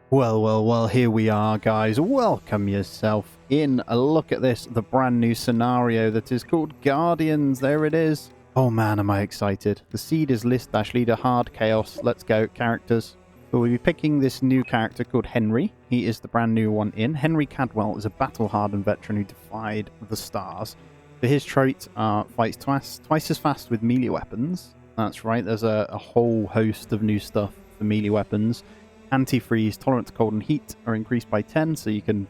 Well, here we are, guys. Welcome yourself in. A look at this, the brand new scenario that is called Guardians. There it is. Oh man, am I excited. The seed is list-leader, hard chaos. Let's go. Characters. So we'll be picking this new character called Henry. He is the brand new one in. Henry Cadwell is a battle-hardened veteran who defied the stars. So his traits are fights twice as fast with melee weapons. That's right, there's a whole host of new stuff for melee weapons. Anti-freeze, tolerant to cold and heat are increased by 10, so you don't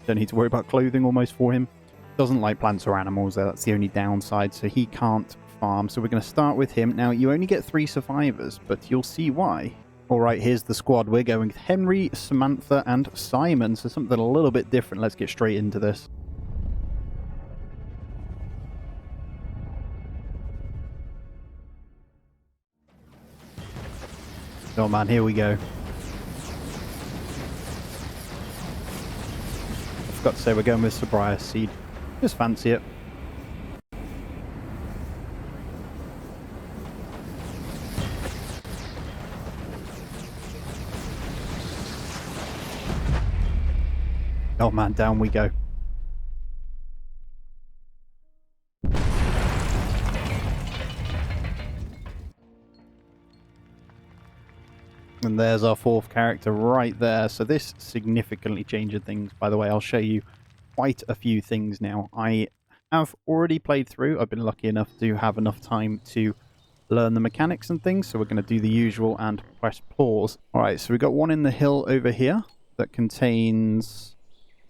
need to worry about clothing almost for him. Doesn't like plants or animals, though. That's the only downside, so he can't farm. So we're going to start with him. Now, you only get 3 survivors, but you'll see why. Alright, here's the squad. We're going with Henry, Samantha, and Simon, so something a little bit different. Let's get straight into this. Oh man, here we go. Got to say we're going with Sobrias Seed. Just fancy it. Oh man, down we go. And there's our 4th character right there. So this significantly changes things. By the way, I'll show you quite a few things now. I have already played through. I've been lucky enough to have enough time to learn the mechanics and things. So we're going to do the usual and press pause. Alright, so we've got one in the hill over here that contains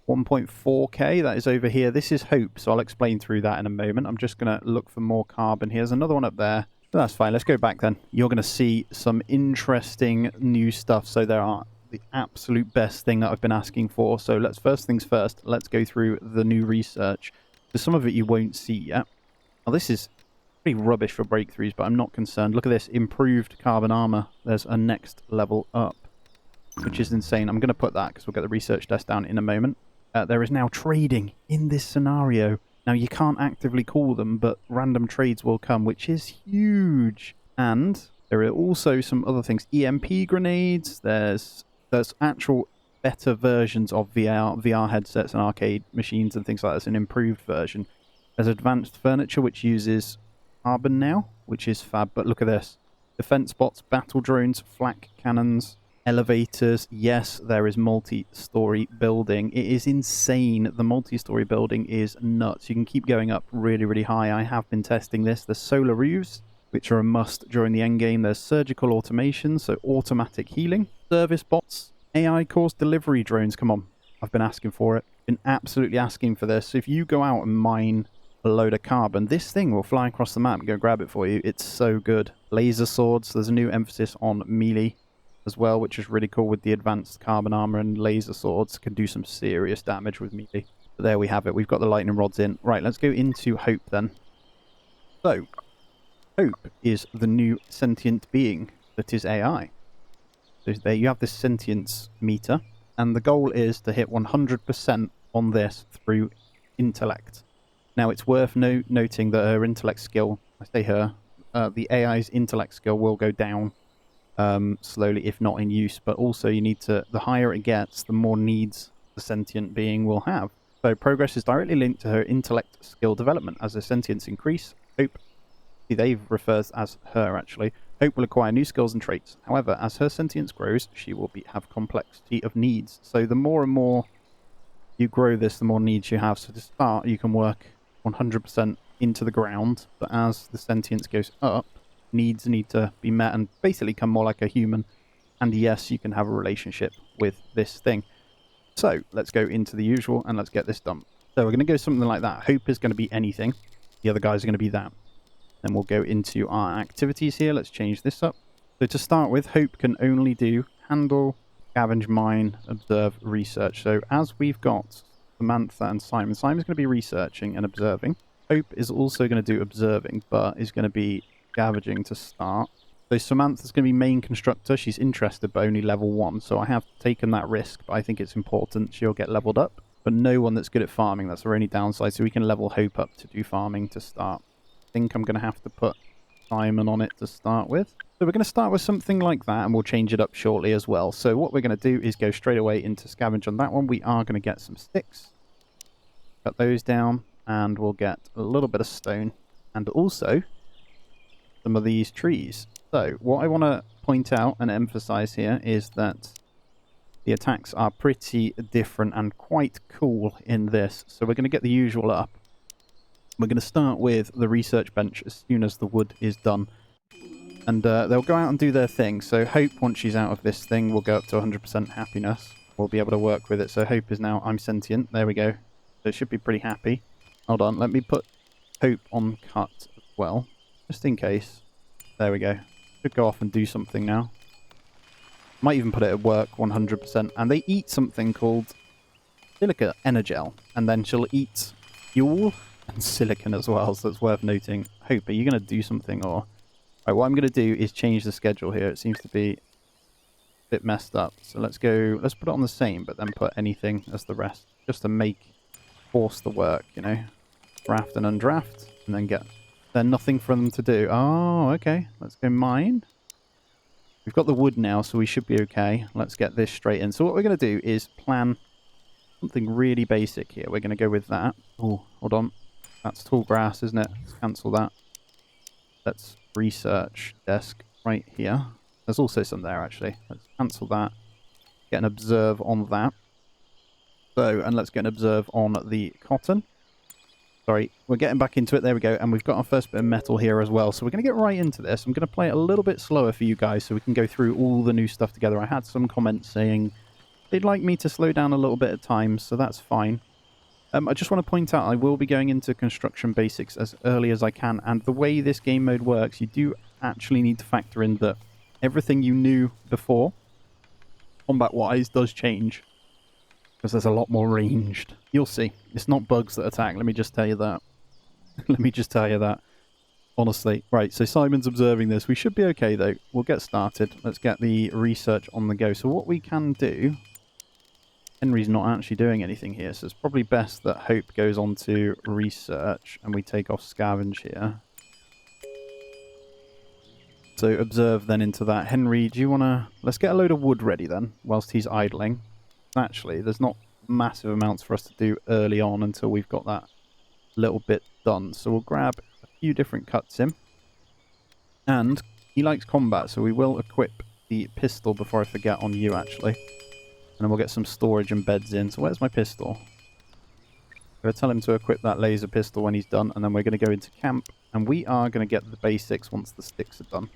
1.4k. That is over here. This is Hope, so I'll explain through that in a moment. I'm just going to look for more carbon. Here's another one up there. That's fine. Let's go back then. You're going to see some interesting new stuff. So there are the absolute best thing that I've been asking for. So let's first things first. Let's go through the new research. So some of it you won't see yet. Now this is pretty rubbish for breakthroughs, but I'm not concerned. Look at this. Improved carbon armor. There's a next level up, which is insane. I'm going to put that because we'll get the research desk down in a moment. There is now trading in this scenario. Now, you can't actively call them, but random trades will come, which is huge. And there are also some other things. EMP grenades. There's actual better versions of VR headsets and arcade machines and things like that. It's an improved version. There's advanced furniture, which uses carbon now, which is fab. But look at this. Defense bots, battle drones, flak cannons, elevators. Yes, there is multi-story building. It is insane. The multi-story building is nuts. You can keep going up really, really high. I have been testing this. There's solar roofs, which are a must during the end game. There's surgical automation, so automatic healing. Service bots, AI course delivery drones. Come on, I've been asking for it. Been absolutely asking for this. So if you go out and mine a load of carbon, this thing will fly across the map and go grab it for you. It's so good. Laser swords. There's a new emphasis on melee as well, which is really cool with the advanced carbon armor, and laser swords can do some serious damage with melee. But there we have it. We've got the lightning rods in. Right, let's go into Hope then. So, Hope is the new sentient being that is AI. So there you have this sentience meter, and the goal is to hit 100% on this through intellect. Now, it's worth noting that her intellect skill, I say her, the AI's intellect skill will go down slowly if not in use, but also you need to, the higher it gets, the more needs the sentient being will have. So progress is directly linked to her intellect skill development. As her sentience increase, Hope, see, they refers as her actually, Hope will acquire new skills and traits. However, as her sentience grows, she will have complexity of needs. So the more and more you grow this, the more needs you have. So to start, you can work 100% into the ground, but as the sentience goes up, needs need to be met and basically become more like a human. And yes, you can have a relationship with this thing. So let's go into the usual and let's get this done. So we're going to go something like that. Hope is going to be anything. The other guys are going to be that. Then we'll go into our activities here. Let's change this up. So to start with, Hope can only do handle, scavenge, mine, observe, research. So as we've got Samantha and Simon, Simon's going to be researching and observing. Hope is also going to do observing, but is going to be scavenging to start. So Samantha's going to be main constructor. She's interested, but only level 1. So I have taken that risk, but I think it's important she'll get leveled up. But no one that's good at farming. That's her only downside. So we can level Hope up to do farming to start. I think I'm going to have to put Simon on it to start with. So we're going to start with something like that, and we'll change it up shortly as well. So what we're going to do is go straight away into scavenge on that one. We are going to get some sticks. Cut those down, and we'll get a little bit of stone. And also some of these trees. So what I want to point out and emphasize here is that the attacks are pretty different and quite cool in this. So we're going to get the usual up. We're going to start with the research bench as soon as the wood is done. And they'll go out and do their thing. So Hope, once she's out of this thing, will go up to 100% happiness. We'll be able to work with it. So Hope is now, I'm sentient. There we go. So it should be pretty happy. Hold on, let me put Hope on cut as well. Just in case. There we go. Should go off and do something now. Might even put it at work 100%. And they eat something called silica energel. And then she'll eat fuel and silicon as well. So it's worth noting. Hope, are you going to do something? Or right, what I'm going to do is change the schedule here. It seems to be a bit messed up. So let's go. Let's put it on the same, but then put anything as the rest. Just to force the work, you know. Draft and undraft. And then get... There's nothing for them to do. Oh, okay. Let's go mine. We've got the wood now, so we should be okay. Let's get this straight in. So what we're going to do is plan something really basic here. We're going to go with that. Oh, hold on. That's tall grass, isn't it? Let's cancel that. Let's research desk right here. There's also some there, actually. Let's cancel that. Get an observe on that. So, and let's get an observe on the cotton. Sorry, we're getting back into it. There we go. And we've got our first bit of metal here as well. So we're going to get right into this. I'm going to play it a little bit slower for you guys so we can go through all the new stuff together. I had some comments saying they'd like me to slow down a little bit at times, so that's fine. I just want to point out I will be going into construction basics as early as I can. And the way this game mode works, you do actually need to factor in that everything you knew before, combat-wise, does change. Because there's a lot more ranged. You'll see. It's not bugs that attack, let me just tell you that. Let me just tell you that. Honestly. Right, so Simon's observing this. We should be okay, though. We'll get started. Let's get the research on the go. So what we can do... Henry's not actually doing anything here, so it's probably best that Hope goes on to research, and we take off scavenge here. So observe then into that. Henry, do you want to... Let's get a load of wood ready then, whilst he's idling. Actually, there's not massive amounts for us to do early on until we've got that little bit done. So we'll grab a few different cuts in. And he likes combat, so we will equip the pistol before I forget on you, actually. And then we'll get some storage and beds in. So where's my pistol? I'm going to tell him to equip that laser pistol when he's done, and then we're going to go into camp. And we are going to get the basics once the sticks are done.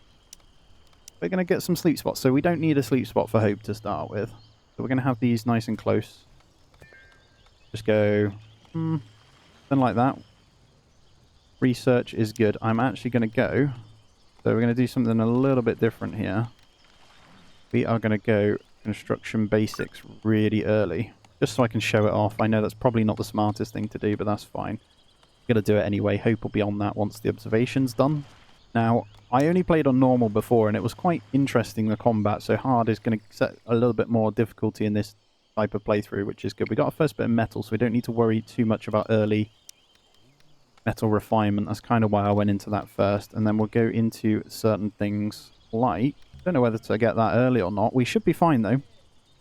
We're going to get some sleep spots, so we don't need a sleep spot for Hope to start with. So we're going to have these nice and close. Just go, something like that. Research is good. I'm actually going to go, so we're going to do something a little bit different here. We are going to go construction basics really early, just so I can show it off. I know that's probably not the smartest thing to do, but that's fine. I'm going to do it anyway. Hope will be on that once the observation's done. Now, I only played on normal before, and it was quite interesting, the combat, so hard is going to set a little bit more difficulty in this type of playthrough, which is good. We got our first bit of metal, so we don't need to worry too much about early metal refinement. That's kind of why I went into that first, and then we'll go into certain things like... I don't know whether to get that early or not. We should be fine, though.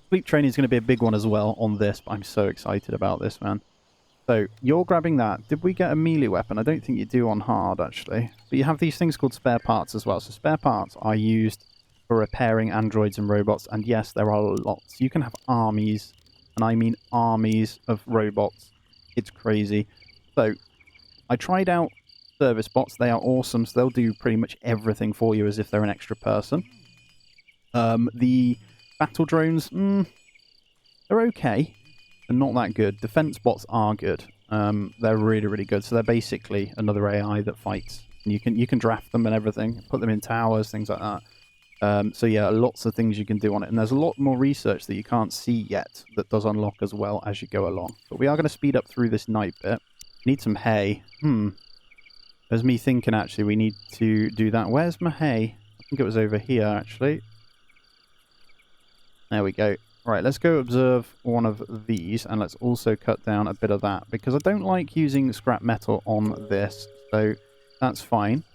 Sleep training is going to be a big one as well on this, but I'm so excited about this, man. So, you're grabbing that. Did we get a melee weapon? I don't think you do on hard, actually. But you have these things called spare parts as well. So spare parts are used for repairing androids and robots. And yes, there are lots. You can have armies, and I mean armies of robots. It's crazy. So, I tried out service bots. They are awesome. So they'll do pretty much everything for you as if they're an extra person. The battle drones, they're okay. They're not that good. Defense bots are good. They're really, really good. So they're basically another AI that fights. And you can draft them and everything, put them in towers, things like that. So yeah, lots of things you can do on it. And there's a lot more research that you can't see yet that does unlock as well as you go along. But we are going to speed up through this night bit. Need some hay. There's me thinking, actually, we need to do that. Where's my hay? I think it was over here, actually. There we go. Right, let's go observe one of these, and let's also cut down a bit of that, because I don't like using scrap metal on this, so that's fine.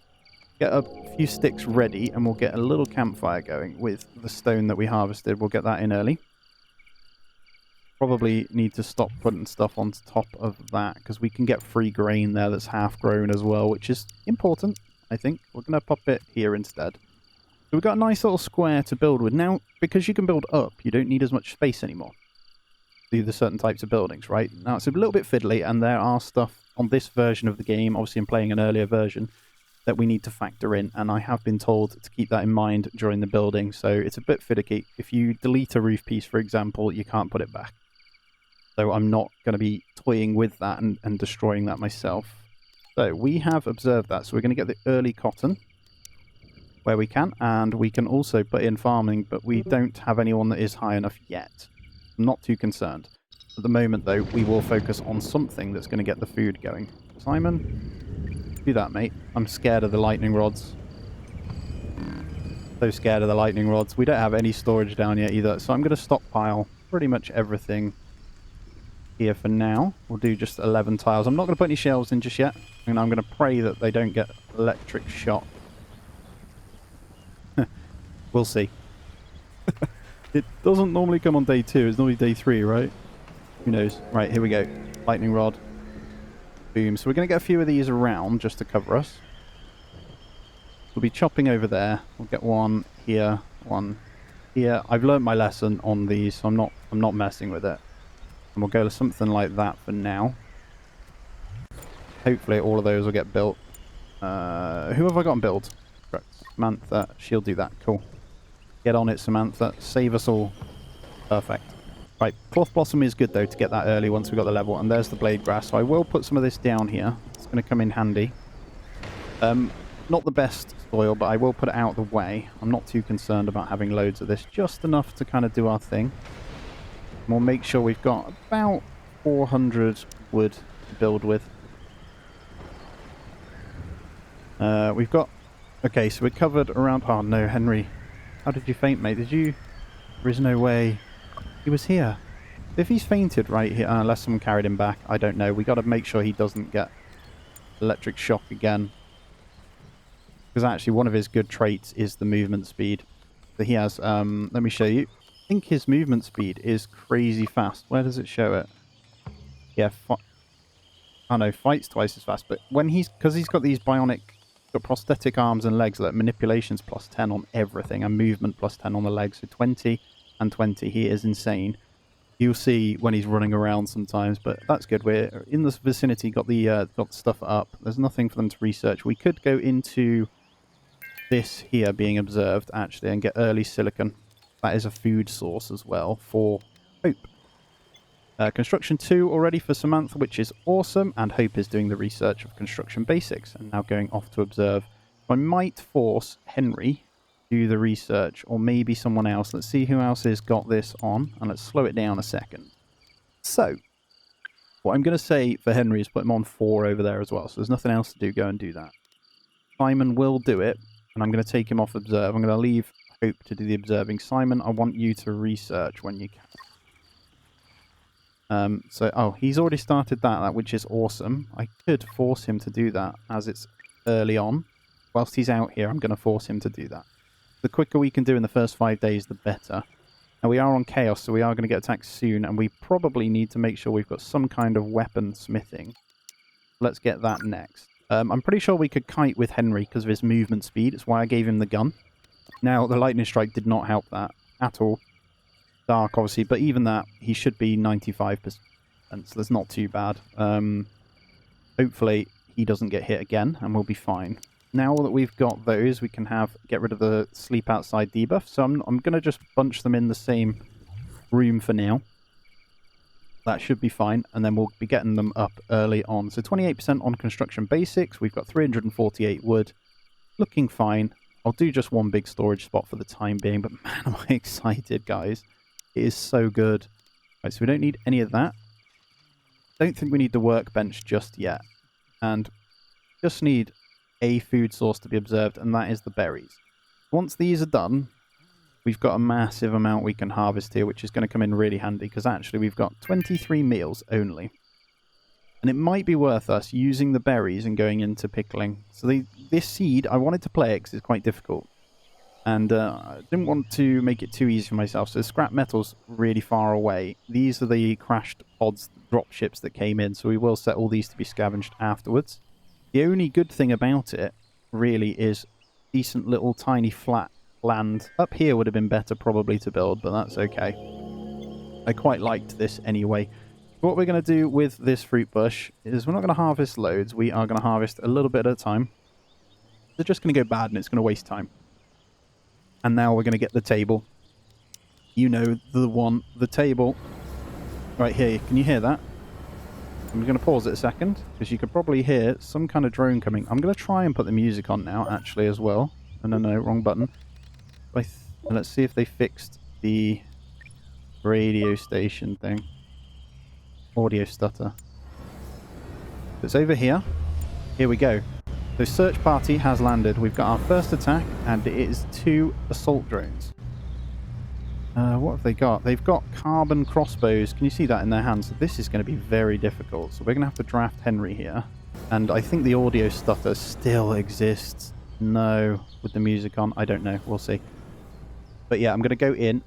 get a few sticks ready and we'll get a little campfire going with the stone that we harvested. We'll get that in early. Probably need to stop putting stuff on top of that because we can get free grain there that's half grown as well, which is important, I think. We're going to pop it here instead. So we've got a nice little square to build with. Now, because you can build up, you don't need as much space anymore. Do the certain types of buildings, right? Now, it's a little bit fiddly, and there are stuff on this version of the game, obviously I'm playing an earlier version, that we need to factor in, and I have been told to keep that in mind during the building, so it's a bit finicky. If you delete a roof piece, for example, you can't put it back. So I'm not going to be toying with that and destroying that myself. So we have observed that. So we're going to get the early cotton where we can. And we can also put in farming, but we don't have anyone that is high enough yet. I'm not too concerned. At the moment, though, we will focus on something that's going to get the food going. Simon, do that, mate. I'm scared of the lightning rods. So scared of the lightning rods. We don't have any storage down yet either. So I'm going to stockpile pretty much everything here for now. We'll do just 11 tiles. I'm not going to put any shelves in just yet, and I'm going to pray that they don't get electric shock. We'll see. It doesn't normally come on day 2. It's normally day 3, right? Who knows? Right, here we go. Lightning rod. Boom. So we're going to get a few of these around just to cover us. We'll be chopping over there. We'll get one here, one here. I've learned my lesson on these, so I'm not messing with it. And we'll go to something like that for now. Hopefully all of those will get built. Who have I got on build? Correct. Samantha. She'll do that. Cool. Get on it, Samantha. Save us all. Perfect. Right. Cloth blossom is good, though, to get that early once we've got the level. And there's the blade grass. So I will put some of this down here. It's going to come in handy. Not the best soil, but I will put it out of the way. I'm not too concerned about having loads of this. Just enough to kind of do our thing. We'll make sure we've got about 400 wood to build with. We've got... Okay, so we're covered around... Oh no, Henry. How did you faint, mate? Did you... There is no way... He was here. If he's fainted right here, unless someone carried him back, I don't know. We got to make sure he doesn't get electric shock again. Because actually one of his good traits is the movement speed. So he has... let me show you. I think his movement speed is crazy fast. Where does it show it? Yeah, oh no, fights twice as fast. But when because he's got these bionic, got prosthetic arms and legs, like manipulations plus 10 on everything, and movement plus 10 on the legs, so 20 and 20. He is insane. You'll see when he's running around sometimes, but that's good. We're in this vicinity, got the stuff up. There's nothing for them to research. We could go into this here being observed, actually, and get early silicon. That is a food source as well for Hope. Construction 2 already for Samantha, which is awesome, and Hope is doing the research of construction basics and now going off to observe. I might force Henry to do the research, or maybe someone else. Let's see who else has got this on, and let's slow it down a second. So, what I'm going to say for Henry is put him on 4 over there as well, so there's nothing else to do. Go and do that. Simon will do it, and I'm going to take him off observe. I'm going to leave Hope to do the observing. Simon, I want you to research when you can. Oh, he's already started that, which is awesome. I could force him to do that as it's early on. Whilst he's out here, I'm going to force him to do that. The quicker we can do in the first 5 days, the better. Now, we are on Chaos, so we are going to get attacked soon, and we probably need to make sure we've got some kind of weapon smithing. Let's get that next. I'm pretty sure we could kite with Henry because of his movement speed. It's why I gave him the gun. Now, the lightning strike did not help that at all. Dark, obviously, but even that, he should be 95%, so that's not too bad. Hopefully, he doesn't get hit again, and we'll be fine. Now that we've got those, we can get rid of the sleep outside debuff, so I'm going to just bunch them in the same room for now. That should be fine, and then we'll be getting them up early on. So 28% on construction basics, we've got 348 wood, looking fine. I'll do just one big storage spot for the time being, but man, am I excited, guys. It is so good. Right, so we don't need any of that. Don't think we need the workbench just yet. And just need a food source to be observed, and that is the berries. Once these are done, we've got a massive amount we can harvest here, which is going to come in really handy, because actually we've got 23 meals only. And it might be worth us using the berries and going into pickling. So this seed, I wanted to play it because it's quite difficult. And I didn't want to make it too easy for myself. So scrap metal's really far away. These are the crashed pods, drop ships that came in. So we will set all these to be scavenged afterwards. The only good thing about it, really, is decent little tiny flat land. Up here would have been better probably to build, but that's okay. I quite liked this anyway. What we're going to do with this fruit bush is we're not going to harvest loads. We are going to harvest a little bit at a time. They're just going to go bad and it's going to waste time. And now we're going to get the table. You know the one, the table. Right here, can you hear that? I'm going to pause it a second, because you could probably hear some kind of drone coming. I'm going to try and put the music on now, actually, as well. Oh, no, wrong button. Let's see if they fixed the radio station thing. Audio stutter. It's over here. Here we go. The search party has landed. We've got our first attack, and it is 2 assault drones. What have they got? They've got carbon crossbows. Can you see that in their hands? So this is going to be very difficult. So we're going to have to draft Henry here. And I think the audio stutter still exists. No, with the music on. I don't know. We'll see. But yeah, I'm going to go in.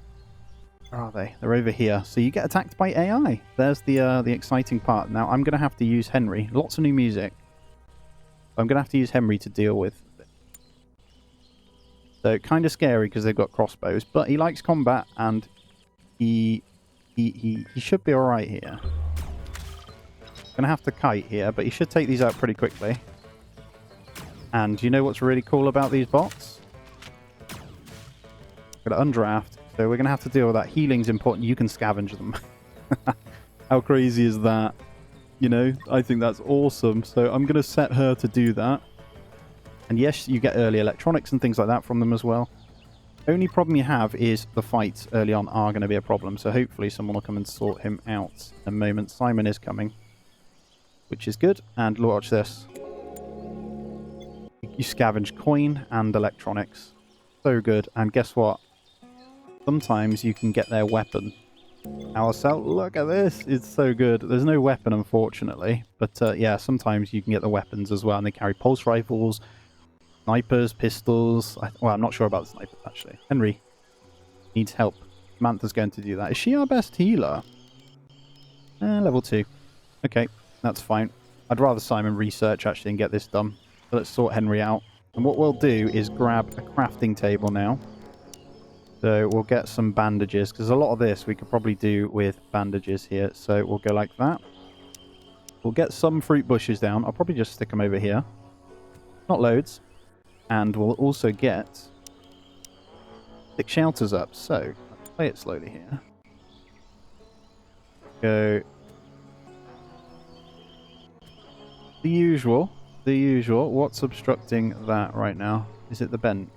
Where are they? They're over here. So you get attacked by AI. There's the exciting part. Now I'm going to have to use Henry. Lots of new music. I'm going to have to use Henry to deal with it. So kind of scary because they've got crossbows, but he likes combat and he should be alright here. Going to have to kite here, but he should take these out pretty quickly. And you know what's really cool about these bots? Going to undraft. So we're going to have to deal with that. Healing's important. You can scavenge them. How crazy is that? You know, I think that's awesome. So I'm going to set her to do that. And yes, you get early electronics and things like that from them as well. Only problem you have is the fights early on are going to be a problem. So hopefully someone will come and sort him out in a moment. Simon is coming, which is good. And watch this. You scavenge coin and electronics. So good. And guess what? Sometimes you can get their weapon. Look at this. It's so good. There's no weapon, unfortunately. But yeah, sometimes you can get the weapons as well. And they carry pulse rifles, snipers, pistols. Well, I'm not sure about the snipers, actually. Henry needs help. Samantha's going to do that. Is she our best healer? Level 2. Okay, that's fine. I'd rather Simon research, actually, and get this done. So let's sort Henry out. And what we'll do is grab a crafting table now. So we'll get some bandages, because a lot of this we could probably do with bandages here. So we'll go like that. We'll get some fruit bushes down. I'll probably just stick them over here. Not loads. And we'll also get 6 shelters up. So let's play it slowly here. Go. The usual. What's obstructing that right now? Is it the bench?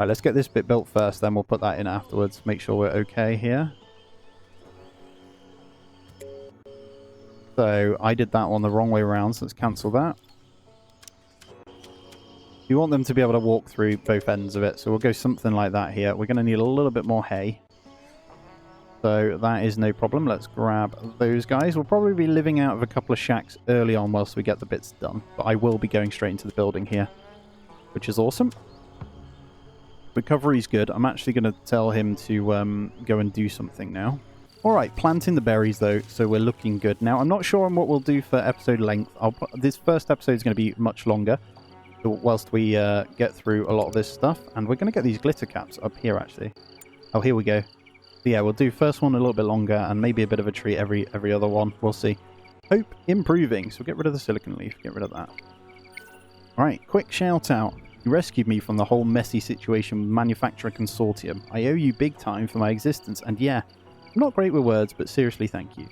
Right, let's get this bit built first, then we'll put that in afterwards. Make sure we're okay here. So, I did that one the wrong way around, so let's cancel that. You want them to be able to walk through both ends of it, so we'll go something like that here. We're going to need a little bit more hay. So, that is no problem. Let's grab those guys. We'll probably be living out of a couple of shacks early on whilst we get the bits done. But I will be going straight into the building here, which is awesome. Recovery's good. I'm actually going to tell him to go and do something now. Alright, planting the berries though, so we're looking good. Now, I'm not sure on what we'll do for episode length. This first episode is going to be much longer, whilst we get through a lot of this stuff. And we're going to get these glitter caps up here, actually. Oh, here we go. So yeah, we'll do first one a little bit longer, and maybe a bit of a treat every other one. We'll see. Hope improving. So get rid of the silicon leaf. Get rid of that. Alright, quick shout out. You rescued me from the whole messy situation with Manufacturer Consortium. I owe you big time for my existence, and yeah, I'm not great with words, but seriously thank you.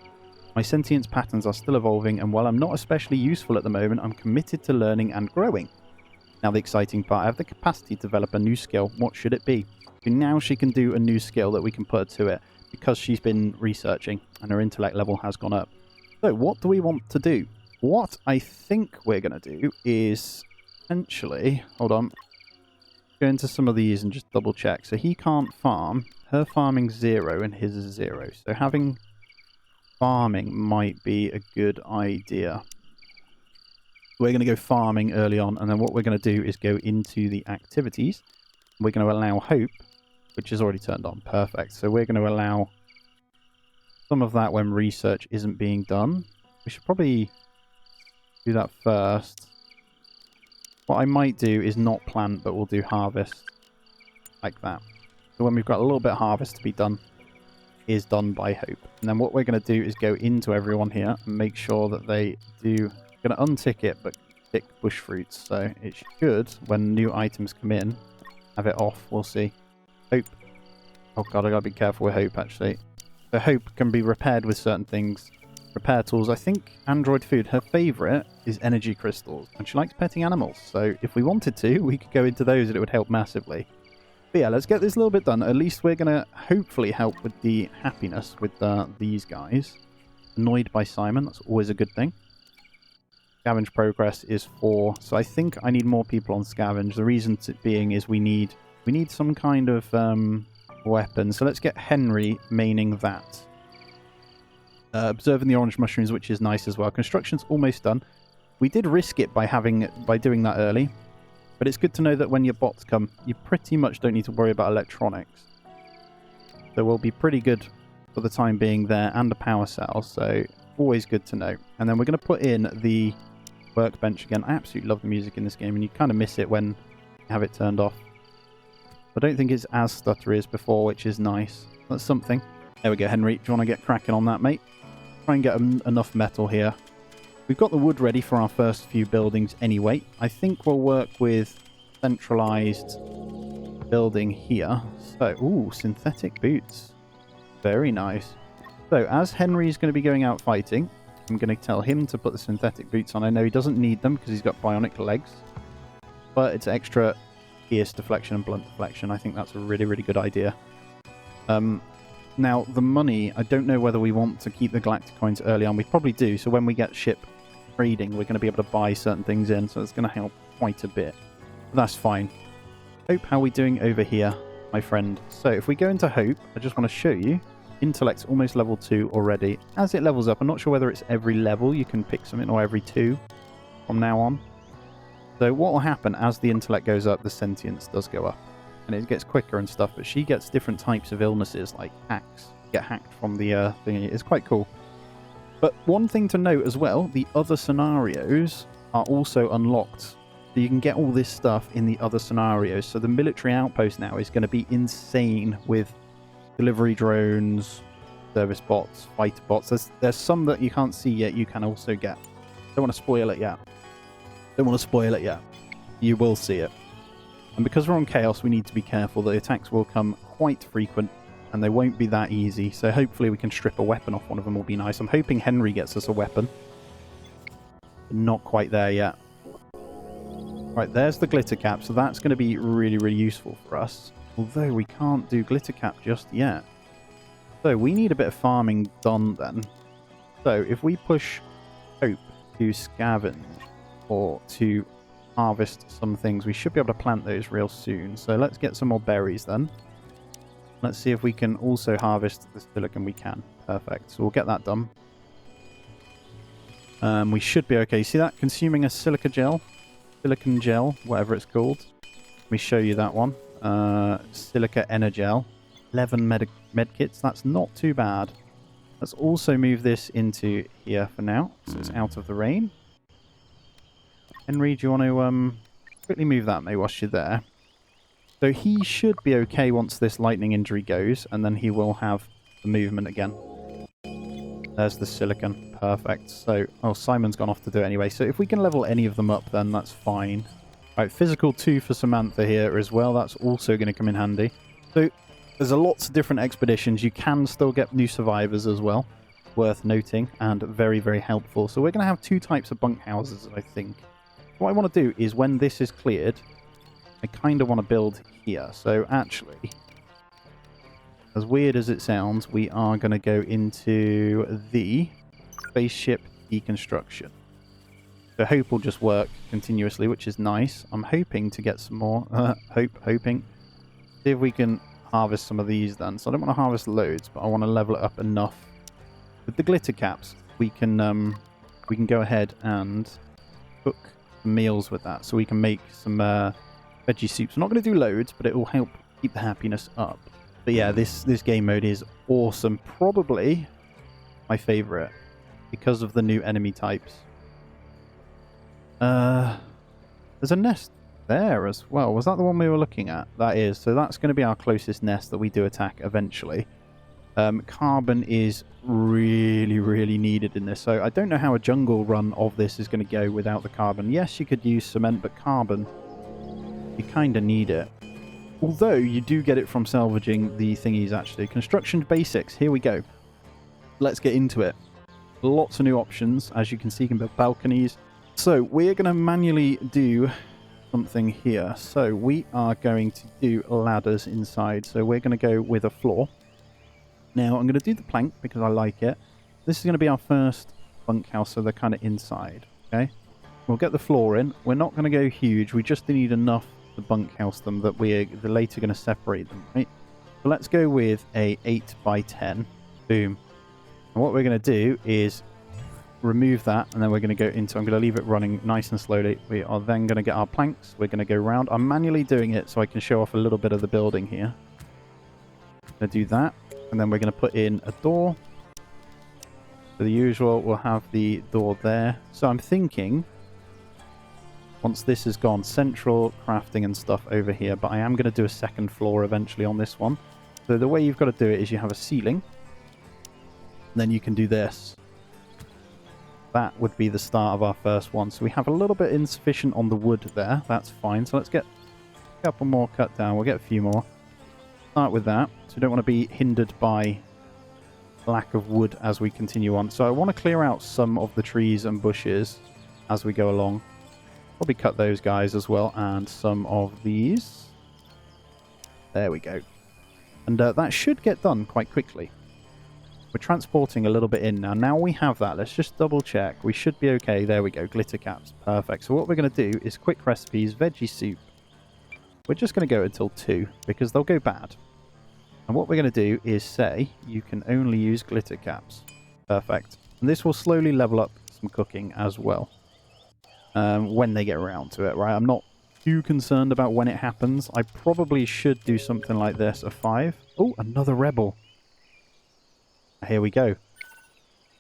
My sentience patterns are still evolving, and while I'm not especially useful at the moment, I'm committed to learning and growing. Now the exciting part, I have the capacity to develop a new skill. What should it be? And now she can do a new skill that we can put to it, because she's been researching, and her intellect level has gone up. So what do we want to do? What I think we're going to do is... Essentially, hold on, go into some of these and just double check. So he can't farm. Her farming's 0 and his is 0. So having farming might be a good idea. We're going to go farming early on, and then what we're going to do is go into the activities. We're going to allow hope, which is already turned on. Perfect. So we're going to allow some of that when research isn't being done. We should probably do that first. What I might do is not plant, but we'll do harvest like that. So when we've got a little bit of harvest to be done, is done by hope. And then what we're going to do is go into everyone here and make sure that they do... Going to untick it, but tick bush fruits. So it should, when new items come in, have it off. We'll see. Hope. Oh god, I gotta be careful with hope, actually. So hope can be repaired with certain things. Repair tools. I think Android Food, her favourite is energy crystals. And she likes petting animals. So if we wanted to, we could go into those and it would help massively. But yeah, let's get this a little bit done. At least we're going to hopefully help with the happiness with these guys. Annoyed by Simon. That's always a good thing. Scavenge progress is 4. So I think I need more people on scavenge. The reason being is we need some kind of weapon. So let's get Henry maining that. Observing the orange mushrooms, which is nice as well. Construction's almost done. We did risk it by doing that early. But it's good to know that when your bots come, you pretty much don't need to worry about electronics. So we'll be pretty good for the time being there, and a power cell. So always good to know. And then we're going to put in the workbench again. I absolutely love the music in this game, and you kind of miss it when you have it turned off. I don't think it's as stuttery as before, which is nice. That's something. There we go, Henry. Do you want to get cracking on that, mate? Try and get enough metal here. We've got the wood ready for our first few buildings anyway. I think we'll work with centralized building here. So, ooh, synthetic boots. Very nice. So, as Henry's going to be going out fighting, I'm going to tell him to put the synthetic boots on. I know he doesn't need them because he's got bionic legs. But it's extra pierce deflection and blunt deflection. I think that's a really, really good idea. Now, the money, I don't know whether we want to keep the galactic coins early on. We probably do. So when we get ship trading, we're going to be able to buy certain things in. So it's going to help quite a bit. But that's fine. Hope, how are we doing over here, my friend? So if we go into Hope, I just want to show you. Intellect's almost level 2 already. As it levels up, I'm not sure whether it's every level you can pick something or every 2 from now on. So what will happen as the intellect goes up, the sentience does go up. And it gets quicker and stuff, but she gets different types of illnesses, like hacks. Get hacked from the thingy. It's quite cool. But one thing to note as well, the other scenarios are also unlocked. So you can get all this stuff in the other scenarios. So the military outpost now is going to be insane with delivery drones, service bots, fighter bots. There's some that you can't see yet you can also get. Don't want to spoil it yet. Don't want to spoil it yet. You will see it. And because we're on Chaos, we need to be careful. The attacks will come quite frequent, and they won't be that easy. So hopefully we can strip a weapon off one of them will be nice. I'm hoping Henry gets us a weapon. But not quite there yet. Right, there's the glitter cap. So that's going to be really, really useful for us. Although we can't do glitter cap just yet. So we need a bit of farming done then. So if we push Hope to scavenge or to harvest some things, we should be able to plant those real soon. So let's get some more berries then. Let's see if we can also harvest the silicon. We can. Perfect. So we'll get that done. We should be okay. See that? Consuming a silicon gel, whatever it's called. Let me show you that one. Silica Energel. 11 medkits. That's not too bad. Let's also move this into here for now, so it's out of the rain. Henry, do you want to quickly move that, maybe, whilst you're there? So he should be okay once this lightning injury goes, and then he will have the movement again. There's the silicon. Perfect. So, oh, Simon's gone off to do it anyway. So if we can level any of them up, then that's fine. Right, physical 2 for Samantha here as well. That's also going to come in handy. So there's lots of different expeditions. You can still get new survivors as well. Worth noting, and very, very helpful. So we're going to have 2 types of bunkhouses, I think. What I want to do is when this is cleared, I kind of want to build here. So actually, as weird as it sounds, we are going to go into the spaceship deconstruction. So Hope will just work continuously, which is nice. I'm hoping to get some more. Hoping. See if we can harvest some of these then. So I don't want to harvest loads, but I want to level it up enough. With the glitter caps, we can go ahead and cook meals with that, so we can make some veggie soups. We're not going to do loads, but it will help keep the happiness up. But yeah, this game mode is awesome. Probably my favorite because of the new enemy types. There's a nest there as well. Was that the one we were looking at? That is. So that's going to be our closest nest that we do attack eventually. Carbon is really, really needed in this. So I don't know how a jungle run of this is going to go without the carbon. Yes, you could use cement, but carbon, you kind of need it. Although you do get it from salvaging the thingies, actually. Construction basics. Here we go. Let's get into it. Lots of new options. As you can see, you can build balconies. So we're going to manually do something here. So we are going to do ladders inside. So we're going to go with a floor. Now I'm going to do the plank because I like it. This is going to be our first bunkhouse, so they're kind of inside. Okay, we'll get the floor in. We're not going to go huge. We just need enough to bunkhouse them that we're later going to separate them. Right. So let's go with a 8 by 10. Boom. And what we're going to do is remove that, and then we're going to go into, I'm going to leave it running nice and slowly. We are then going to get our planks. We're going to go round. I'm manually doing it so I can show off a little bit of the building here. I'm going to do that, and then we're going to put in a door. So the usual, we'll have the door there. So I'm thinking, once this is gone, central crafting and stuff over here, but I am going to do a second floor eventually on this one. So the way you've got to do it is you have a ceiling, and then you can do this. That would be the start of our first one. So we have a little bit insufficient on the wood there. That's fine. So let's get a couple more cut down. We'll get a few more. Start with that. So we don't want to be hindered by lack of wood as we continue on. So I want to clear out some of the trees and bushes as we go along. Probably cut those guys as well, and some of these. There we go. And that should get done quite quickly. We're transporting a little bit in now. Now we have that. Let's just double check. We should be okay. There we go. Glitter caps. Perfect. So what we're going to do is quick recipes, veggie soup. We're just going to go until 2 because they'll go bad. And what we're going to do is say you can only use glitter caps. Perfect. And this will slowly level up some cooking as well. When they get around to it, right? I'm not too concerned about when it happens. I probably should do something like this. A 5. Oh, another rebel. Here we go.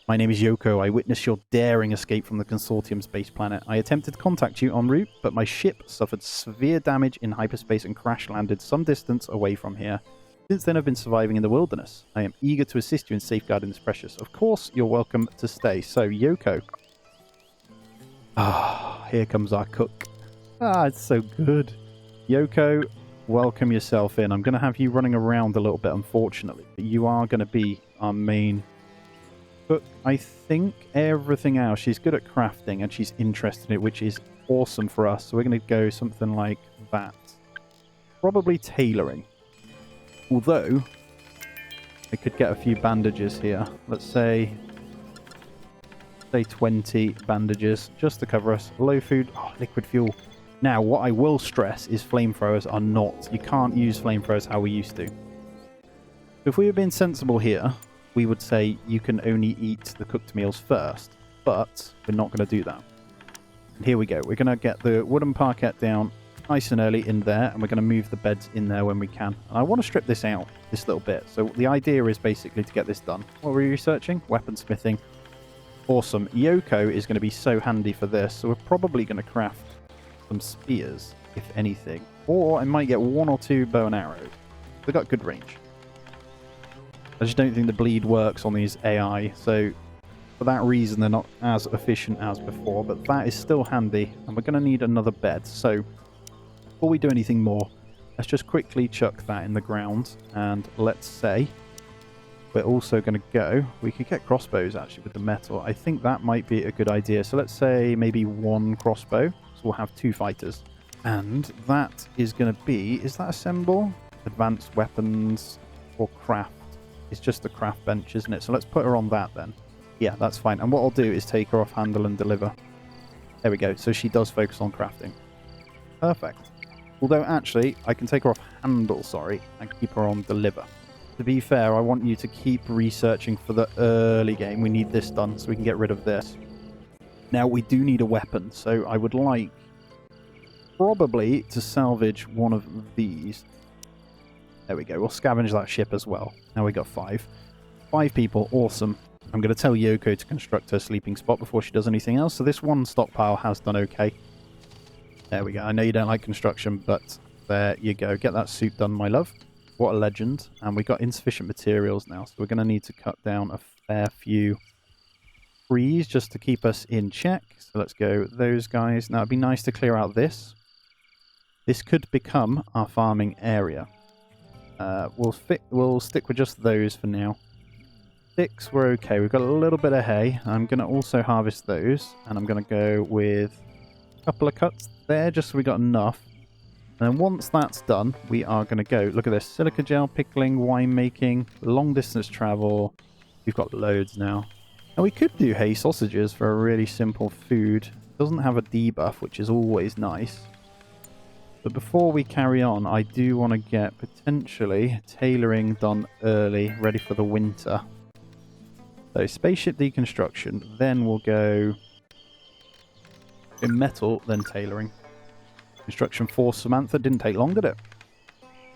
My name is Yoko. I witnessed your daring escape from the Consortium space planet. I attempted to contact you en route, but my ship suffered severe damage in hyperspace and crash-landed some distance away from here. Since then, I've been surviving in the wilderness. I am eager to assist you in safeguarding this precious. Of course, you're welcome to stay. So, Yoko. Ah, here comes our cook. Ah, it's so good. Yoko, welcome yourself in. I'm going to have you running around a little bit, unfortunately. But you are going to be our main cook. I think everything else, she's good at crafting and she's interested in it, which is awesome for us. So we're going to go something like that. Probably tailoring. Although, I could get a few bandages here. Let's say 20 bandages just to cover us. Low food. Oh, liquid fuel. Now, what I will stress is flamethrowers are not. You can't use flamethrowers how we used to. If we were being sensible here, we would say you can only eat the cooked meals first, but we're not going to do that. And here we go. We're going to get the wooden parquet down nice and early in there, and we're going to move the beds in there when we can. And I want to strip this out, this little bit. So the idea is basically to get this done. What were we researching? Weaponsmithing. Awesome. Yoko is going to be so handy for this, so we're probably going to craft some spears, if anything. Or I might get 1 or 2 bow and arrows. They've got good range. I just don't think the bleed works on these AI, so for that reason they're not as efficient as before, but that is still handy, and we're going to need another bed. So before we do anything more, let's just quickly chuck that in the ground, and let's say we're also going to go, we could get crossbows actually with the metal. I think that might be a good idea. So let's say maybe 1 crossbow, so we'll have 2 fighters. And that is going to be, is that assemble? Advanced weapons or craft? It's just the craft bench, isn't it? So let's put her on that then. Yeah, that's fine. And what I'll do is take her off handle and deliver. There we go. So she does focus on crafting. Perfect. Although actually, I can take her off handle, sorry, and keep her on deliver. To be fair, I want you to keep researching for the early game. We need this done so we can get rid of this. Now, we do need a weapon, so I would like probably to salvage one of these. There we go. We'll scavenge that ship as well. Now we got 5. 5 people. Awesome. I'm going to tell Yoko to construct her sleeping spot before she does anything else. So this one stockpile has done okay. There we go. I know you don't like construction, but there you go. Get that soup done, my love. What a legend. And we got insufficient materials now, so we're going to need to cut down a fair few trees just to keep us in check. So let's go those guys. Now it'd be nice to clear out this. This could become our farming area. We'll stick with just those for now. 6, we're okay. We've got a little bit of hay. I'm going to also harvest those, and I'm going to go with a couple of cuts there just so we got enough. And then once that's done, we are going to go. Look at this. Silica gel, pickling, winemaking, long distance travel. We've got loads now. And we could do hay sausages for a really simple food. It doesn't have a debuff, which is always nice. But before we carry on, I do want to get potentially tailoring done early, ready for the winter. So spaceship deconstruction, then we'll go in metal, then tailoring. Construction for Samantha didn't take long, did it?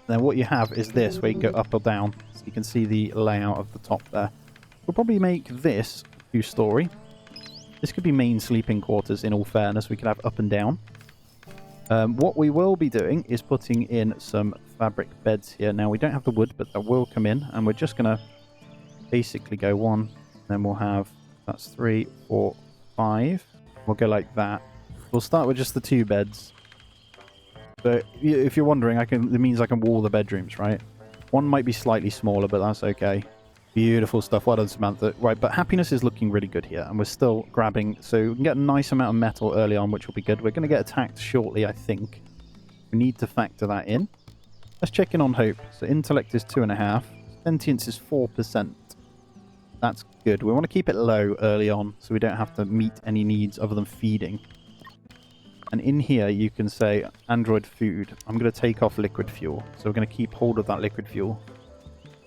Then what you have is this, where you can go up or down. So you can see the layout of the top there. We'll probably make this 2-story. This could be main sleeping quarters, in all fairness. We could have up and down. What we will be doing is putting in some fabric beds here. Now, we don't have the wood, but that will come in. And we're just going to basically go 1. Then we'll have, that's 3, 4, 5. We'll go like that. We'll start with just the 2 beds. So if you're wondering, it means I can wall the bedrooms, right? One might be slightly smaller, but that's okay. Beautiful stuff. Well done, Samantha. Right, but happiness is looking really good here, and we're still grabbing. So we can get a nice amount of metal early on, which will be good. We're going to get attacked shortly, I think. We need to factor that in. Let's check in on hope. So intellect is 2.5. Sentience is 4%. That's good. We want to keep it low early on, so we don't have to meet any needs other than feeding. And in here, you can say Android food. I'm going to take off liquid fuel. So we're going to keep hold of that liquid fuel.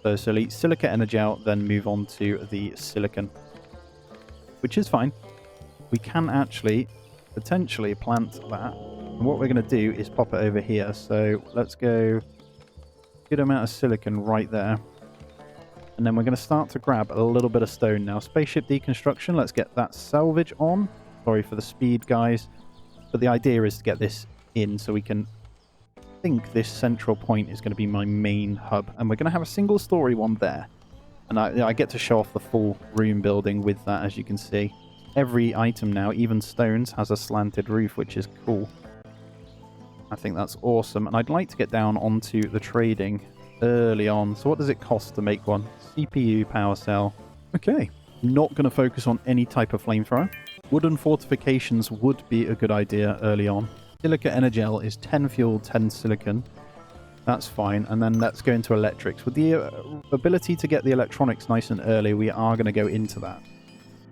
So select silica energel, then move on to the silicon, which is fine. We can actually potentially plant that. And what we're going to do is pop it over here. So let's go good amount of silicon right there. And then we're going to start to grab a little bit of stone now. Spaceship deconstruction. Let's get that salvage on. Sorry for the speed, guys. But the idea is to get this in so we can... I think this central point is going to be my main hub, and we're going to have a single story one there, and I get to show off the full room building with that. As you can see, every item now, even stones, has a slanted roof, which is cool. I think that's awesome, and I'd like to get down onto the trading early on. So what does it cost to make one? CPU, power cell. Okay, not going to focus on any type of flamethrower. Wooden fortifications would be a good idea early on. Silica energel is 10 fuel, 10 silicon. That's fine. And then let's go into electrics. With the ability to get the electronics nice and early, we are going to go into that.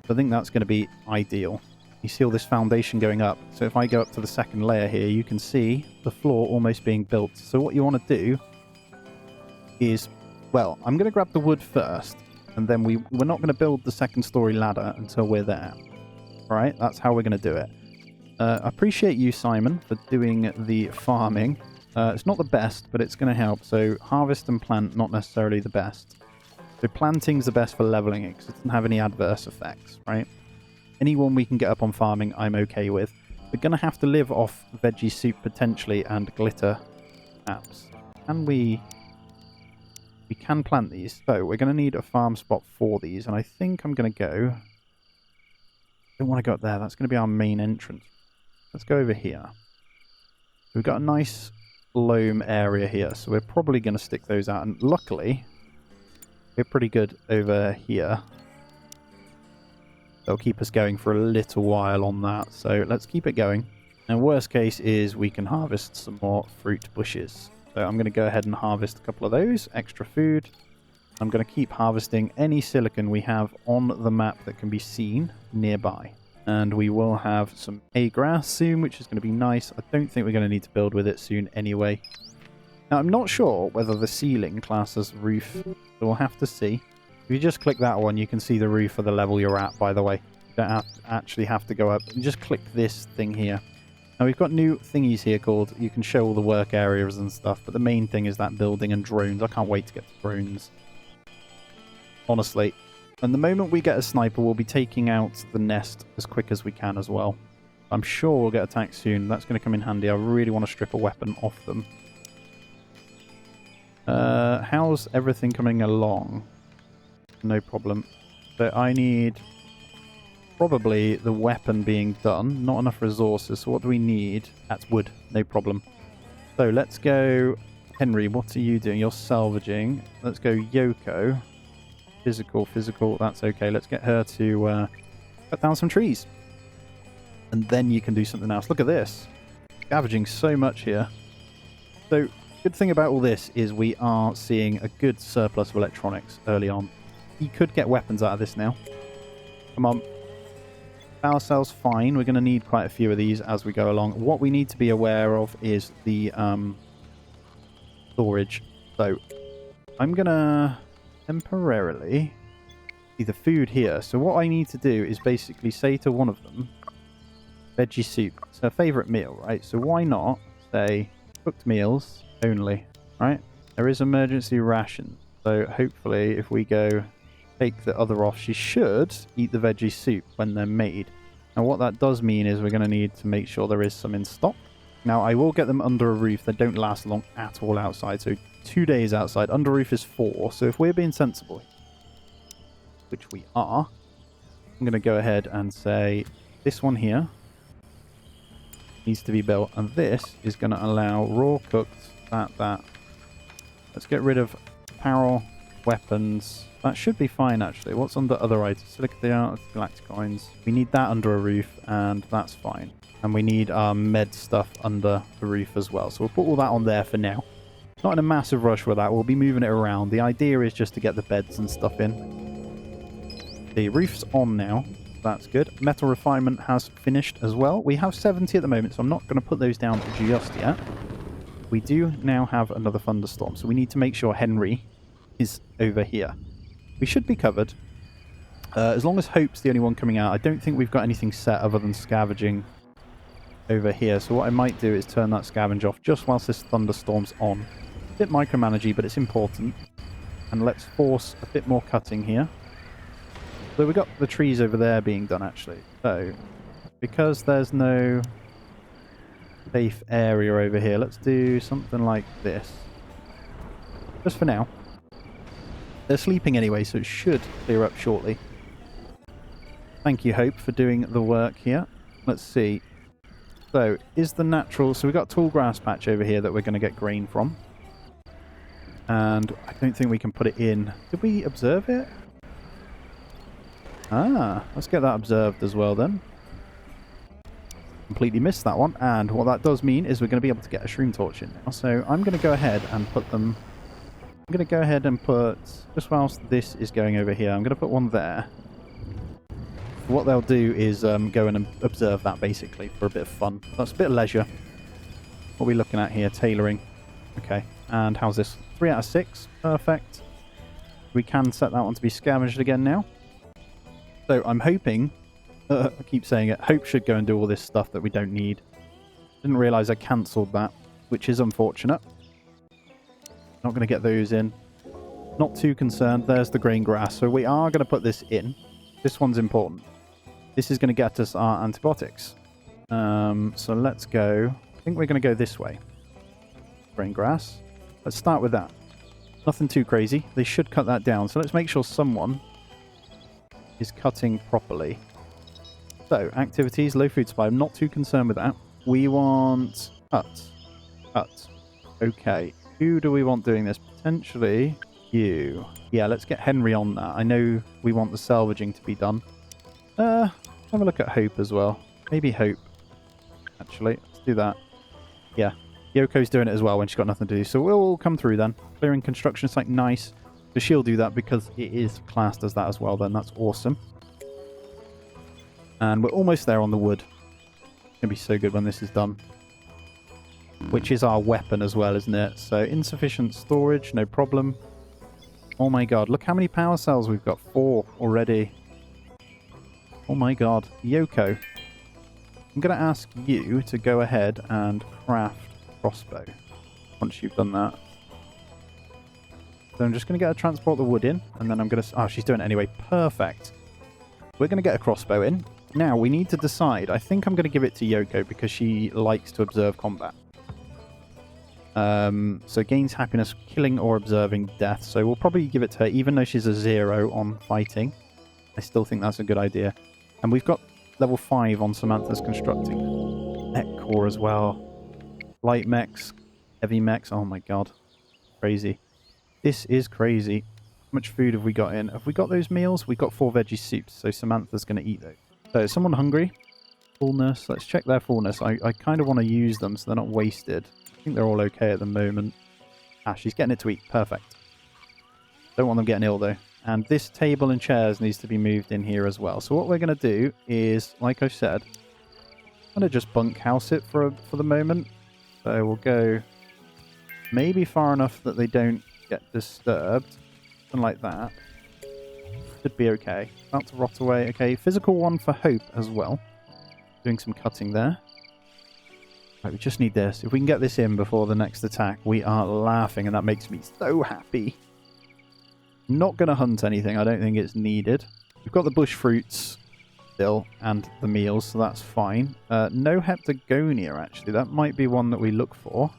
So I think that's going to be ideal. You see all this foundation going up. So if I go up to the second layer here, you can see the floor almost being built. So what you want to do is, well, I'm going to grab the wood first. And then we're not going to build the second story ladder until we're there. All right, that's how we're going to do it. I appreciate you, Simon, for doing the farming. It's not the best, but it's going to help. So harvest and plant, not necessarily the best. So planting's the best for leveling it, because it doesn't have any adverse effects, right? Anyone we can get up on farming, I'm okay with. We're going to have to live off veggie soup, potentially, and glitter apps. Can we... We can plant these. So we're going to need a farm spot for these, and I think I'm going to go... I don't want to go up there. That's going to be our main entrance. Let's go over here. We've got a nice loam area here, so we're probably going to stick those out. And luckily, we're pretty good over here. They'll keep us going for a little while on that, so let's keep it going. And worst case is we can harvest some more fruit bushes. So I'm going to go ahead and harvest a couple of those. Extra food. I'm going to keep harvesting any silicon we have on the map that can be seen nearby. And we will have some hay grass soon, which is going to be nice. I don't think we're going to need to build with it soon anyway. Now, I'm not sure whether the ceiling classes roof, so we'll have to see. If you just click that one, you can see the roof of the level you're at, by the way. Don't actually have to go up. You just click this thing here. Now we've got new thingies here called, you can show all the work areas and stuff, but the main thing is that building and drones. I can't wait to get to drones. Honestly. And the moment we get a sniper, we'll be taking out the nest as quick as we can as well. I'm sure we'll get attacked soon. That's going to come in handy. I really want to strip a weapon off them. How's everything coming along? No problem. So I need probably the weapon being done. Not enough resources. So what do we need? That's wood. No problem. So let's go. Henry, what are you doing? You're salvaging. Let's go Yoko. Physical. That's okay. Let's get her to cut down some trees. And then you can do something else. Look at this. Scavenging so much here. So, good thing about all this is we are seeing a good surplus of electronics early on. You could get weapons out of this now. Come on. Power cells, fine. We're going to need quite a few of these as we go along. What we need to be aware of is the storage. So, I'm going to temporarily see the food here. So what I need to do is basically say to one of them, veggie soup. It's her favourite meal, right? So why not say cooked meals only, right? There is emergency ration. So hopefully if we go take the other off, she should eat the veggie soup when they're made. Now what that does mean is we're going to need to make sure there is some in stock. Now I will get them under a roof. They don't last long at all outside. So 2 days outside. Under roof is 4. So if we're being sensible, which we are, I'm going to go ahead and say this one here needs to be built, and this is going to allow raw cooked that. Let's get rid of apparel, weapons. That should be fine actually. What's under other items? Silicon galactic coins. We need that under a roof, and that's fine. And we need our med stuff under the roof as well. So we'll put all that on there for now. Not in a massive rush with that. We'll be moving it around. The idea is just to get the beds and stuff in. The roof's on now. That's good. Metal refinement has finished as well. We have 70 at the moment, so I'm not going to put those down just yet. We do now have another thunderstorm, so we need to make sure Henry is over here. We should be covered. As long as Hope's the only one coming out, I don't think we've got anything set other than scavenging over here. So what I might do is turn that scavenge off just whilst this thunderstorm's on. A bit micromanagey, but it's important. And let's force a bit more cutting here. So we've got the trees over there being done actually. So because there's no safe area over here, let's do something like this. Just for now. They're sleeping anyway, so it should clear up shortly. Thank you, Hope, for doing the work here. Let's see. So, is the natural... So we've got a tall grass patch over here that we're going to get grain from. And I don't think we can put it in. Did we observe it? Ah, let's get that observed as well then. Completely missed that one. And what that does mean is we're going to be able to get a shroom torch in now. So I'm going to go ahead and put them... I'm going to go ahead and put... Just whilst this is going over here, I'm going to put one there. What they'll do is go and observe that basically for a bit of fun. That's a bit of leisure. What are we looking at here? Tailoring. Okay. And how's this? 3 out of 6. Perfect. We can set that one to be scavenged again now. So I'm hoping... I keep saying it. Hope should go and do all this stuff that we don't need. Didn't realise I cancelled that, which is unfortunate. Not going to get those in. Not too concerned. There's the grain grass. So we are going to put this in. This one's important. This is going to get us our antibiotics. So let's go. I think we're going to go this way. Grain grass. Let's start with that. Nothing too crazy. They should cut that down. So let's make sure someone is cutting properly. So, activities, low food supply. I'm not too concerned with that. We want cut. Cut. Okay. Who do we want doing this? Potentially you. Yeah, let's get Henry on that. I know we want the salvaging to be done. Have a look at Hope as well. Maybe Hope. Actually, let's do that. Yeah. Yoko's doing it as well when she's got nothing to do. So we'll all come through then. Clearing construction site, nice. So she'll do that because it is classed as that as well then. That's awesome. And we're almost there on the wood. It's going to be so good when this is done. Which is our weapon as well, isn't it? So insufficient storage, no problem. Oh my god, look how many power cells we've got. 4 already. Oh my god. Yoko. I'm going to ask you to go ahead and craft crossbow once you've done that. So I'm just going to get her to transport the wood in, and then I'm going to... Oh, she's doing it anyway. Perfect. We're going to get a crossbow in. Now, we need to decide. I think I'm going to give it to Yoko because she likes to observe combat. So gains happiness killing or observing death. So we'll probably give it to her, even though she's a 0 on fighting. I still think that's a good idea. And we've got level 5 on Samantha's constructing. Mech core as well. Light mechs, heavy mechs. Oh my god. Crazy. This is crazy. How much food have we got in? Have we got those meals? We've got 4 veggie soups, so Samantha's going to eat those. So is someone hungry? Fullness. Let's check their fullness. I kind of want to use them so they're not wasted. I think they're all okay at the moment. Ah, she's getting it to eat. Perfect. Don't want them getting ill, though. And this table and chairs needs to be moved in here as well. So what we're going to do is, like I said, I'm going to just bunkhouse it for the moment. So we'll go maybe far enough that they don't get disturbed. Something like that. Should be okay. About to rot away. Okay, physical 1 for hope as well. Doing some cutting there. Right, we just need this. If we can get this in before the next attack, we are laughing, and that makes me so happy. Not going to hunt anything. I don't think it's needed. We've got the bush fruits still and the meals, so that's fine. No heptagonia, actually. That might be one that we look for.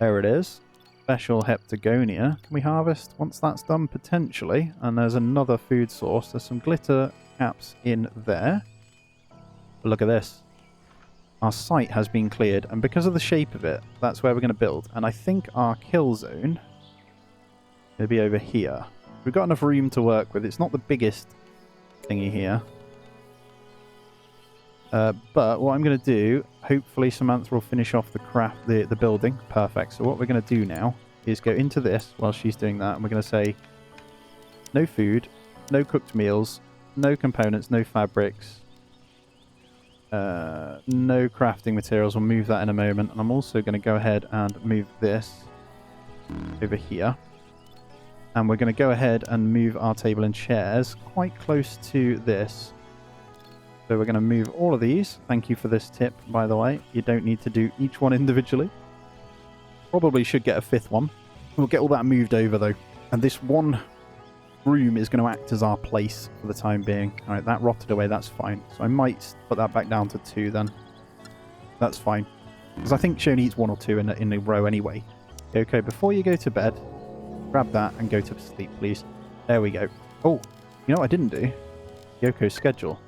There it is. Special heptagonia. Can we harvest once that's done? Potentially. And there's another food source. There's some glitter caps in there. But look at this. Our site has been cleared, and because of the shape of it, that's where we're going to build. And I think our kill zone will be over here. We've got enough room to work with. It's not the biggest thingy here. But what I'm going to do, hopefully Samantha will finish off the building. Perfect. So what we're going to do now is go into this while she's doing that, and we're going to say no food, no cooked meals, no components, no fabrics, no crafting materials. We'll move that in a moment. And I'm also going to go ahead and move this over here. And we're going to go ahead and move our table and chairs quite close to this. So we're going to move all of these. Thank you for this tip, by the way. You don't need to do each one individually. Probably should get a 5th one. We'll get all that moved over, though. And this one room is going to act as our place for the time being. All right, that rotted away. That's fine. So I might put that back down to 2 then. That's fine. Because I think she only eats 1 or 2 in a row anyway. Okay, before you go to bed, grab that and go to sleep, please. There we go. Oh, you know what I didn't do? Yoko's schedule.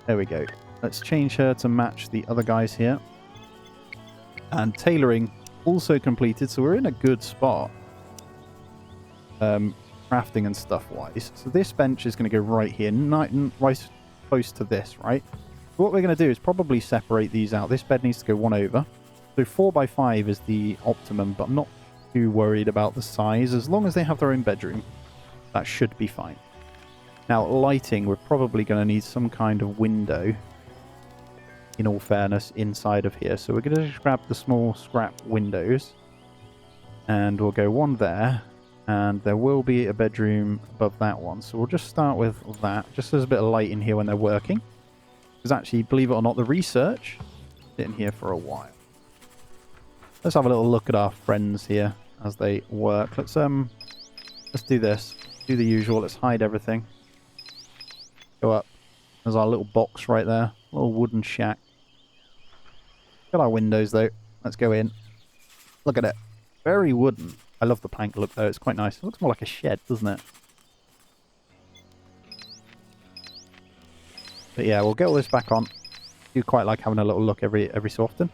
There we go. Let's change her to match the other guys here. And tailoring also completed, so we're in a good spot. Crafting and stuff wise. So this bench is going to go right here, right close to this, right? So what we're going to do is probably separate these out. This bed needs to go 1 over. So 4x5 is the optimum, but I'm not too worried about the size. As long as they have their own bedroom, that should be fine. Now, lighting, we're probably going to need some kind of window, in all fairness, inside of here. So we're going to just grab the small scrap windows, and we'll go 1 there, and there will be a bedroom above that one. So we'll just start with that, just so there's a bit of light in here when they're working. Because actually, believe it or not, the research is in here for a while. Let's have a little look at our friends here as they work. Let's do this. Do the usual. Let's hide everything. Go up. There's our little box right there. Little wooden shack. Got our windows though. Let's go in. Look at it. Very wooden. I love the plank look though. It's quite nice. It looks more like a shed, doesn't it? But yeah, we'll get all this back on. Do quite like having a little look every so often.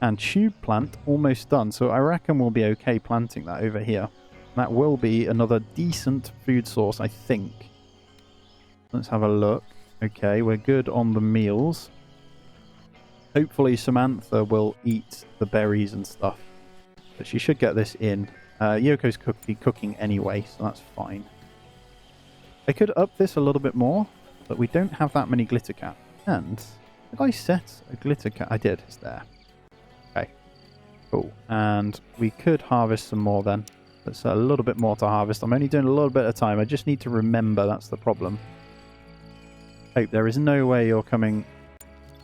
And tube plant almost done. So I reckon we'll be okay planting that over here. That will be another decent food source, I think. Let's have a look. Okay, we're good on the meals. Hopefully Samantha will eat the berries and stuff. But she should get this in. Yoko's cooking anyway, so that's fine. I could up this a little bit more, but we don't have that many glitter caps. And did I set a glitter cap? I did. It's there. Okay. Cool. And we could harvest some more then. That's a little bit more to harvest. I'm only doing a little bit at a time. I just need to remember that's the problem. Hope there is no way you're coming...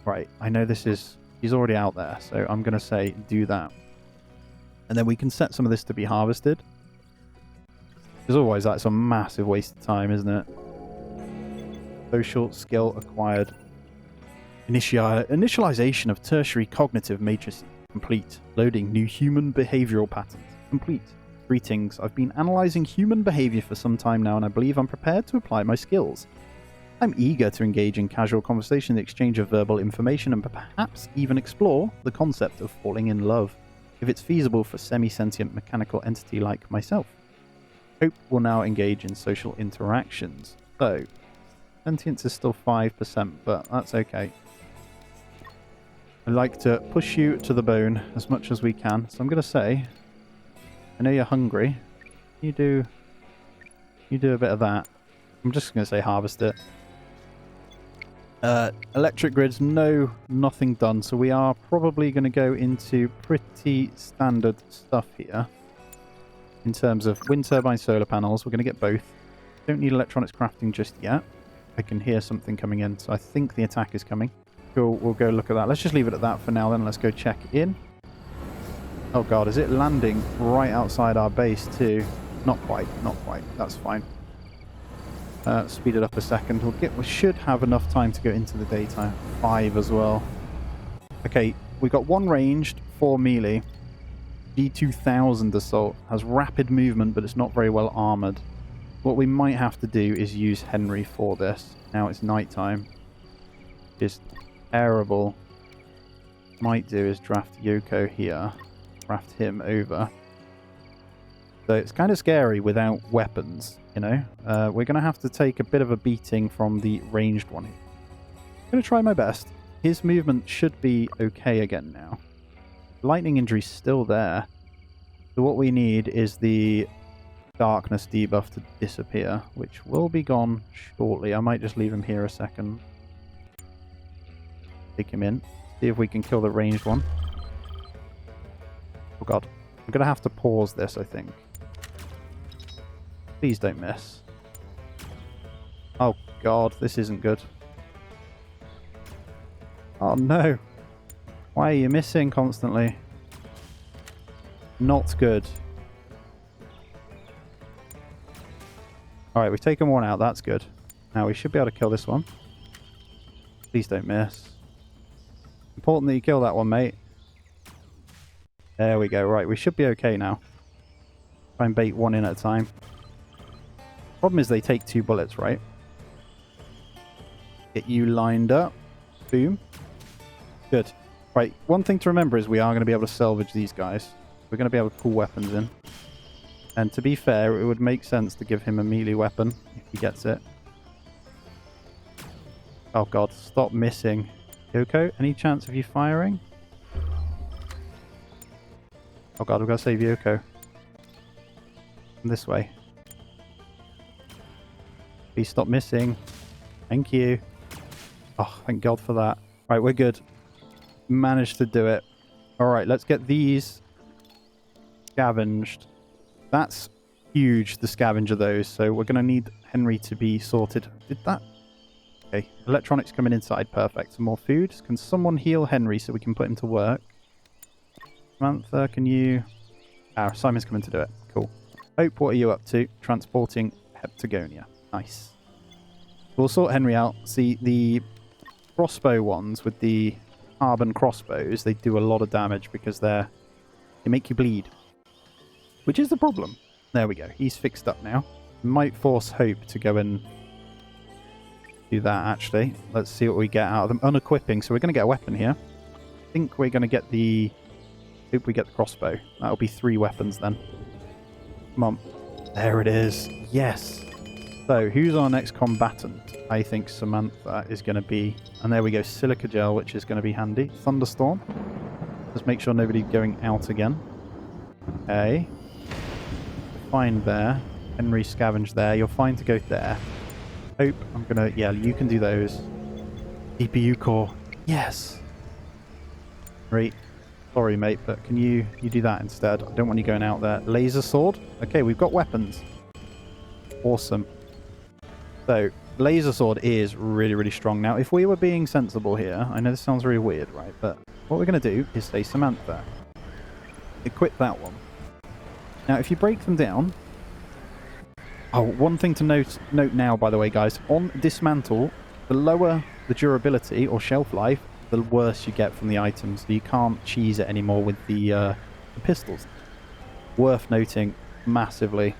Right, I know this is... He's already out there, so I'm going to say do that. And then we can set some of this to be harvested. Because otherwise that's a massive waste of time, isn't it? Social skill acquired. Initialization of tertiary cognitive matrices complete. Loading new human behavioral patterns complete. Greetings. I've been analyzing human behavior for some time now, and I believe I'm prepared to apply my skills. I'm eager to engage in casual conversation, the exchange of verbal information, and perhaps even explore the concept of falling in love, if it's feasible for semi-sentient mechanical entity like myself. Hope will now engage in social interactions. So, sentience is still 5%, but that's okay. I like to push you to the bone as much as we can. So I'm going to say, I know you're hungry. You do a bit of that. I'm just going to say harvest it. Electric grids, no, nothing done. So we are probably going to go into pretty standard stuff here. In terms of wind turbine, solar panels, we're going to get both. Don't need electronics crafting just yet. I can hear something coming in, so I think the attack is coming. Cool, we'll go look at that. Let's just leave it at that for now then. Let's go check in. Oh god, is it landing right outside our base too? Not quite, not quite. That's fine. Speed it up a second. We should have enough time to go into the daytime. 5 as well. Okay, we've got 1 ranged, 4 melee. G2000 assault. Has rapid movement, but it's not very well armored. What we might have to do is use Henry for this. Now it's nighttime. Just terrible. Might do is draft Yoko here. Draft him over. So it's kind of scary without weapons, you know. We're going to have to take a bit of a beating from the ranged one here. I'm going to try my best. His movement should be okay again now. Lightning injury's still there. So what we need is the darkness debuff to disappear, which will be gone shortly. I might just leave him here a second. Take him in. See if we can kill the ranged one. Oh god. I'm going to have to pause this, I think. Please don't miss. Oh god, this isn't good. Oh no. Why are you missing constantly? Not good. Alright, we've taken one out. That's good. Now we should be able to kill this one. Please don't miss. Important that you kill that one, mate. There we go. Right, we should be okay now. Try and bait one in at a time. Problem is they take 2 bullets, right? Get you lined up. Boom. Good. Right, one thing to remember is we are going to be able to salvage these guys. We're going to be able to pull weapons in. And to be fair, it would make sense to give him a melee weapon if he gets it. Oh god, stop missing. Yoko, any chance of you firing? Oh god, we've got to save Yoko. This way. Please stop missing. Thank you. Oh, thank god for that. Right, we're good. Managed to do it. Alright, let's get these scavenged. That's huge, the scavenge of those. So we're going to need Henry to be sorted. Did that? Okay, electronics coming inside. Perfect. Some more food. Can someone heal Henry so we can put him to work? Samantha, can you... Ah, Simon's coming to do it. Cool. Hope, what are you up to? Transporting Heptagonia. Nice. We'll sort Henry out. See, the crossbow ones with the carbon crossbows, they do a lot of damage because they make you bleed. Which is the problem. There we go. He's fixed up now. Might force Hope to go and do that, actually. Let's see what we get out of them. Unequipping. So we're going to get a weapon here. I think we're going to get the... Hope we get the crossbow. That'll be 3 weapons then. Come on. There it is. Yes. So, who's our next combatant? I think Samantha is going to be... And there we go. Silica gel, which is going to be handy. Thunderstorm. Let's make sure nobody's going out again. Okay. Fine there. Henry scavenge there. You're fine to go there. Hope, I'm gonna... Yeah, you can do those. CPU core. Yes! Right. Sorry, mate, but can you do that instead? I don't want you going out there. Laser sword. Okay, we've got weapons. Awesome. So, laser sword is really, really strong. Now, if we were being sensible here, I know this sounds very weird, right? But what we're going to do is say Samantha. Equip that one. Now, if you break them down... Oh, one thing to note now, by the way, guys. On dismantle, the lower the durability or shelf life, the worse you get from the items. So you can't cheese it anymore with the pistols. Worth noting massively.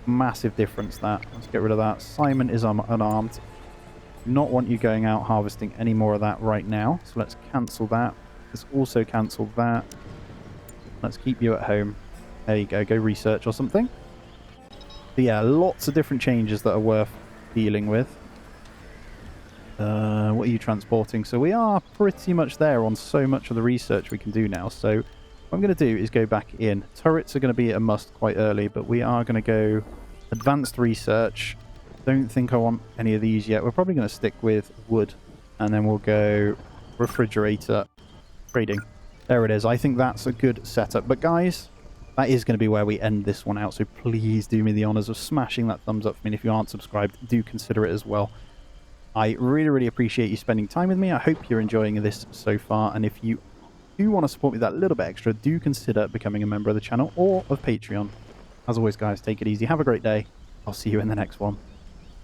Massive difference that. Let's get rid of that. Simon is unarmed. Do not want you going out harvesting any more of that right now. So let's cancel that. Let's also cancel that. Let's keep you at home. There you go. Go research or something. But yeah, lots of different changes that are worth dealing with. What are you transporting? So we are pretty much there on so much of the research we can do now. So what I'm going to do is go back in. Turrets are going to be a must quite early, but we are going to go advanced research. Don't think I want any of these yet. We're probably going to stick with wood, and then we'll go refrigerator trading. There it is. I think that's a good setup. But guys, that is going to be where we end this one out. So please do me the honors of smashing that thumbs up for me. And if you aren't subscribed, do consider it as well. I really, really appreciate you spending time with me. I hope you're enjoying this so far. And if you do want to support me that little bit extra, do consider becoming a member of the channel or of Patreon. As always, guys, take it easy. Have a great day. I'll see you in the next one.